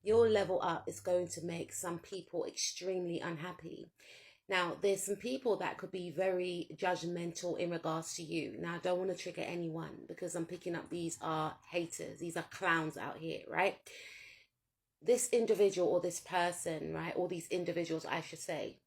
your level up is going to make some people extremely unhappy. Now, there's some people that could be very judgmental in regards to you. Now, I don't want to trigger anyone because I'm picking up these are haters. These are clowns out here, right? This individual or this person, right? All these individuals, I should say,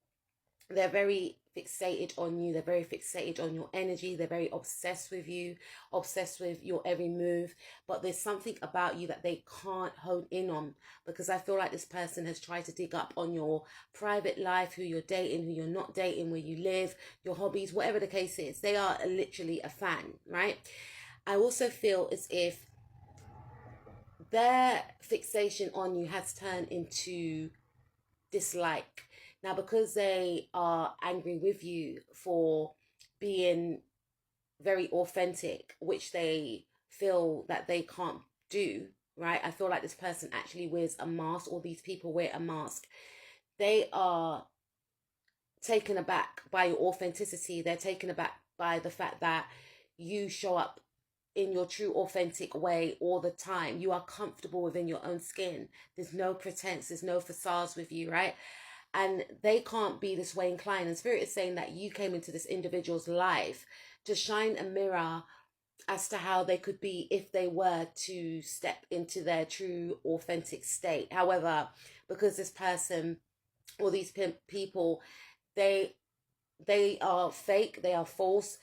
they're very fixated on you. They're very fixated on your energy. They're very obsessed with you, obsessed with your every move. But there's something about you that they can't hone in on, because I feel like this person has tried to dig up on your private life, who you're dating, who you're not dating, where you live, your hobbies, whatever the case is. They are literally a fan, right? I also feel as if their fixation on you has turned into dislike. Now, because they are angry with you for being very authentic, which they feel that they can't do, right? I feel like this person actually wears a mask, or these people wear a mask. They are taken aback by your authenticity. They're taken aback by the fact that you show up in your true authentic way all the time. You are comfortable within your own skin. There's no pretense, there's no facades with you, right? And they can't be this way inclined. And Spirit is saying that you came into this individual's life to shine a mirror as to how they could be if they were to step into their true authentic state. However, because this person or these people, they are fake, they are false,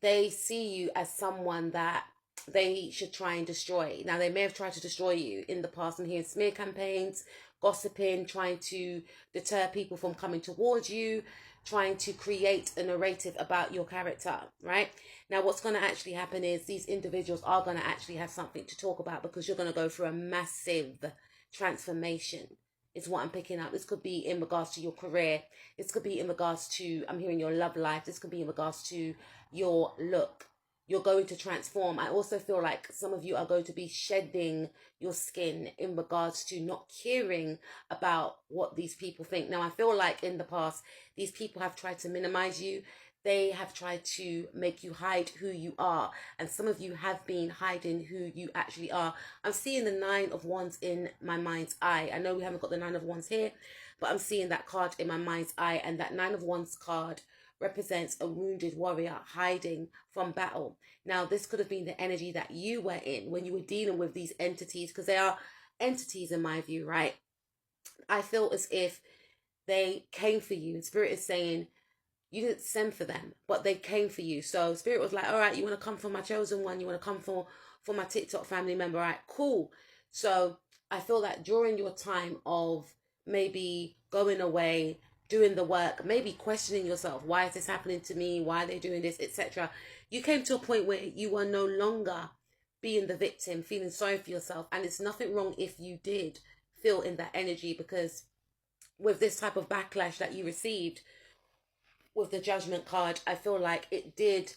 they see you as someone that they should try and destroy. Now, they may have tried to destroy you in the past. I'm hearing smear campaigns, gossiping, trying to deter people from coming towards you, trying to create a narrative about your character, right? Now, what's going to actually happen is these individuals are going to actually have something to talk about, because you're going to go through a massive transformation. Is what I'm picking up. This could be in regards to your career. This could be in regards to, I'm hearing, your love life. This could be in regards to your look. You're going to transform. I also feel like some of you are going to be shedding your skin in regards to not caring about what these people think. Now, I feel like in the past, these people have tried to minimize you. They have tried to make you hide who you are. And some of you have been hiding who you actually are. I'm seeing the 9 of Wands in my mind's eye. I know we haven't got the 9 of Wands here, but I'm seeing that card in my mind's eye. And that 9 of Wands card represents a wounded warrior hiding from battle. Now, this could have been the energy that you were in when you were dealing with these entities, because they are entities in my view, right? I feel as if they came for you. And Spirit is saying, you didn't send for them, but they came for you. So Spirit was like, all right, you want to come for my chosen one? You want to come for my TikTok family member? All right, cool. So I feel that during your time of maybe going away, doing the work, maybe questioning yourself, why is this happening to me? Why are they doing this, etc., you came to a point where you were no longer being the victim, feeling sorry for yourself. And it's nothing wrong if you did feel in that energy, because with this type of backlash that you received with the Judgment card, I feel like it did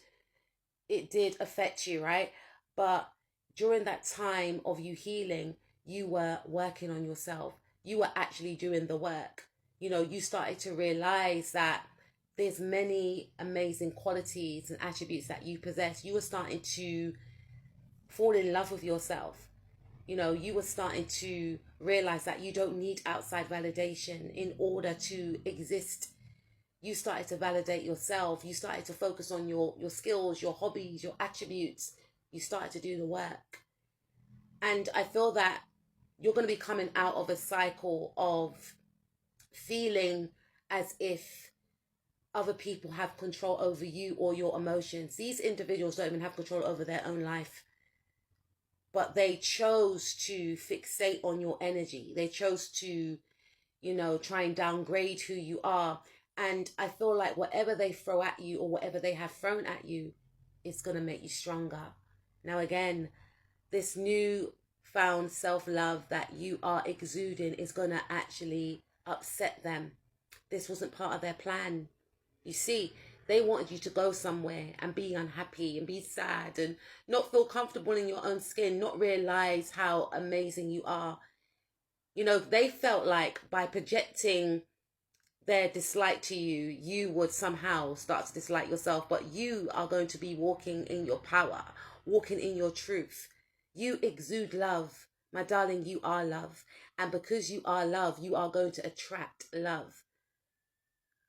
affect you, right? But during that time of you healing, you were working on yourself. You were actually doing the work. You know, you started to realize that there's many amazing qualities and attributes that you possess. You were starting to fall in love with yourself. You know, you were starting to realize that you don't need outside validation in order to exist. You started to validate yourself. You started to focus on your skills, your hobbies, your attributes. You started to do the work. And I feel that you're going to be coming out of a cycle of feeling as if other people have control over you or your emotions. These individuals don't even have control over their own life, but they chose to fixate on your energy. They chose to, you know, try and downgrade who you are. And I feel like whatever they throw at you or whatever they have thrown at you is going to make you stronger. Now, again, this new found self-love that you are exuding is going to actually upset them. This wasn't part of their plan. You see, they wanted you to go somewhere and be unhappy and be sad and not feel comfortable in your own skin, not realize how amazing you are. You know, they felt like by projecting their dislike to you, you would somehow start to dislike yourself, but you are going to be walking in your power, walking in your truth. You exude love. My darling, you are love. And because you are love, you are going to attract love.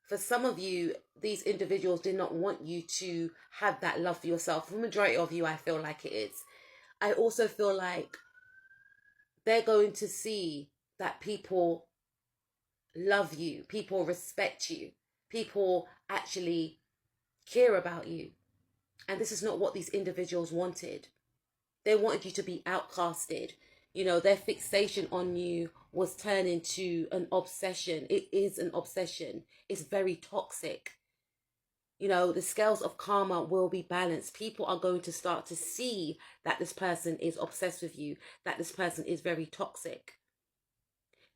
For some of you, these individuals did not want you to have that love for yourself. For the majority of you, I feel like it is. I also feel like they're going to see that people love you, people respect you, people actually care about you. And this is not what these individuals wanted. They wanted you to be outcasted. You know, their fixation on you was turned into an obsession. It is an obsession. It's very toxic. You know, the scales of karma will be balanced. People are going to start to see that this person is obsessed with you, that this person is very toxic.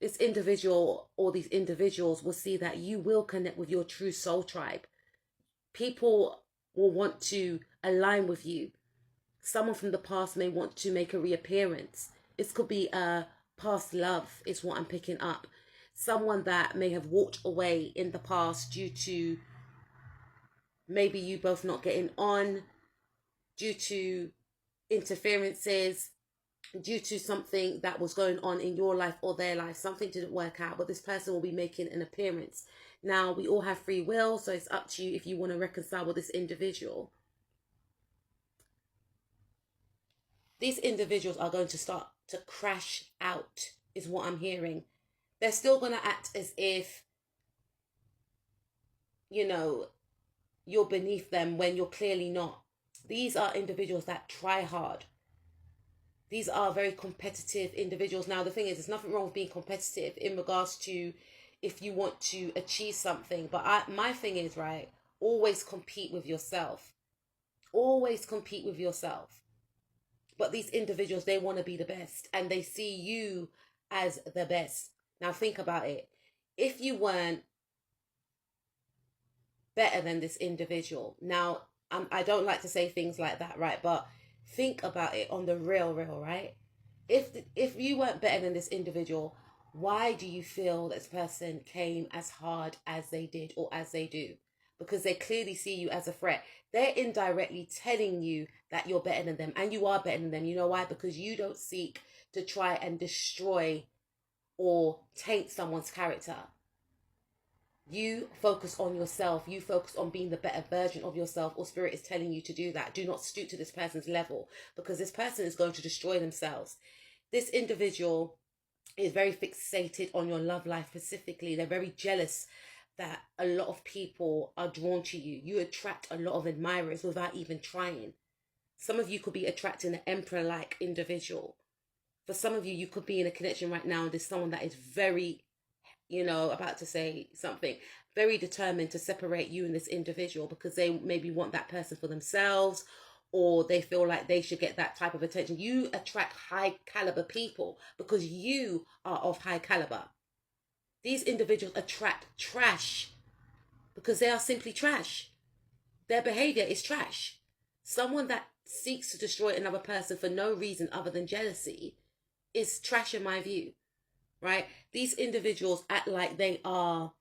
This individual or these individuals will see that you will connect with your true soul tribe. People will want to align with you. Someone from the past may want to make a reappearance. This could be a past love, is what I'm picking up. Someone that may have walked away in the past due to maybe you both not getting on, due to interferences, due to something that was going on in your life or their life. Something didn't work out, but this person will be making an appearance. Now, we all have free will, so it's up to you if you want to reconcile with this individual. These individuals are going to start to crash out, is what I'm hearing. They're still going to act as if, you know, you're beneath them when you're clearly not. These are individuals that try hard. These are very competitive individuals. Now, the thing is, there's nothing wrong with being competitive in regards to if you want to achieve something. But my thing is, right, always compete with yourself. Always compete with yourself. But these individuals, they want to be the best. And they see you as the best. Now, think about it. If you weren't better than this individual. Now, I don't like to say things like that, right? But think about it on the real, right? If you weren't better than this individual, why do you feel this person came as hard as they did or as they do? Because they clearly see you as a threat. They're indirectly telling you that you're better than them, and you are better than them. You know why? Because you don't seek to try and destroy or taint someone's character. You focus on yourself. You focus on being the better version of yourself, or spirit is telling you to do that. Do not stoop to this person's level, because this person is going to destroy themselves. This individual is very fixated on your love life specifically. They're very jealous that a lot of people are drawn to you. You attract a lot of admirers without even trying. Some of you could be attracting an emperor-like individual. For some of you, you could be in a connection right now and there's someone that is very, about to say something, very determined to separate you and this individual because they maybe want that person for themselves, or they feel like they should get that type of attention. You attract high caliber people because you are of high caliber. These individuals attract trash because they are simply trash. Their behavior is trash. Someone that seeks to destroy another person for no reason other than jealousy is trash in my view. Right? These individuals act like they are,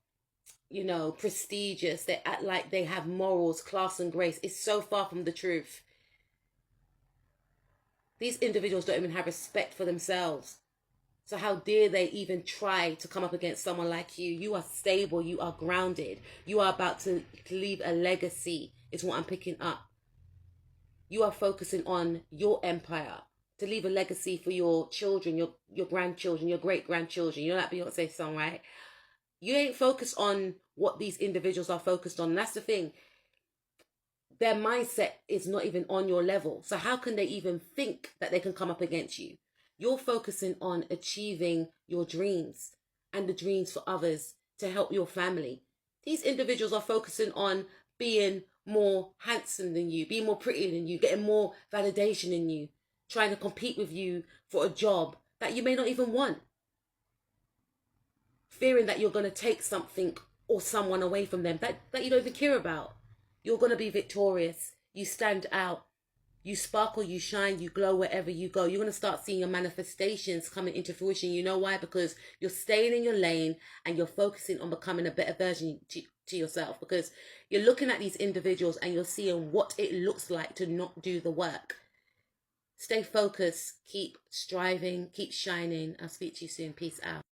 prestigious. They act like they have morals, class and grace. It's so far from the truth. These individuals don't even have respect for themselves. So how dare they even try to come up against someone like you? You are stable. You are grounded. You are about to leave a legacy, is what I'm picking up. You are focusing on your empire, to leave a legacy for your children, your grandchildren, your great-grandchildren. You know that Beyonce song, right? You ain't focused on what these individuals are focused on. And that's the thing. Their mindset is not even on your level. So how can they even think that they can come up against you? You're focusing on achieving your dreams and the dreams for others to help your family. These individuals are focusing on being more handsome than you, being more pretty than you, getting more validation in you, trying to compete with you for a job that you may not even want. Fearing that you're going to take something or someone away from them that you don't even care about. You're going to be victorious. You stand out. You sparkle, you shine, you glow wherever you go. You're going to start seeing your manifestations coming into fruition. You know why? Because you're staying in your lane and you're focusing on becoming a better version to yourself. Because you're looking at these individuals and you're seeing what it looks like to not do the work. Stay focused, keep striving, keep shining. I'll speak to you soon. Peace out.